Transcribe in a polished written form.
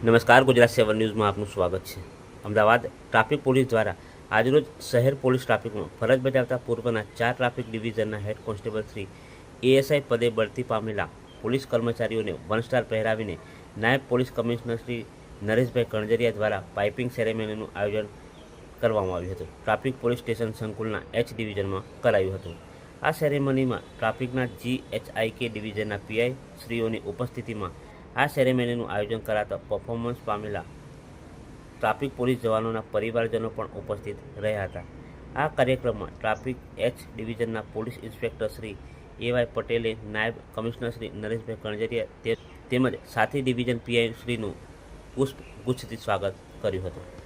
નમસ્કાર, ગુજરાત 7 ન્યૂઝમાં આપનું સ્વાગત છે. અમદાવાદ ટ્રાફિક પોલીસ દ્વારા આજરોજ શહેર પોલીસ ટ્રાફિકમાં ફરજ બજાવતા પૂર્વના 4 ટ્રાફિક ડિવિઝનના હેડ કોન્સ્ટેબલ શ્રી એએસઆઈ પદે બઢતી પામેલા પોલીસ કર્મચારીઓને 1 સ્ટાર પહેરાવીને નાયબ પોલીસ કમિશનર શ્રી નરેશભાઈ કણજરિયા દ્વારા પાઇપિંગ સેરેમનીનું આયોજન કરવામાં આવ્યું હતું. ટ્રાફિક પોલીસ સ્ટેશન સંકુલના એચ ડિવિઝનમાં કરાયું હતું. આ સેરેમનીમાં ટ્રાફિકના GHIK ડિવિઝનના પીઆઈ શ્રીઓની ઉપસ્થિતિમાં આ સેરેમનીનું આયોજન કરાતા પરફોર્મન્સ પામેલા ટ્રાફિક પોલીસ જવાનોના પરિવારજનો પણ ઉપસ્થિત રહ્યા હતા. આ કાર્યક્રમમાં ટ્રાફિક એચ ડિવિઝનના પોલીસ ઇન્સ્પેક્ટર શ્રી એવાય પટેલે નાયબ કમિશનર શ્રી નરેશભાઈ કણજરિયા તેમજ સાથી ડિવિઝન પીઆઈ શ્રીનું પુષ્પગુચ્છથી સ્વાગત કર્યું હતું.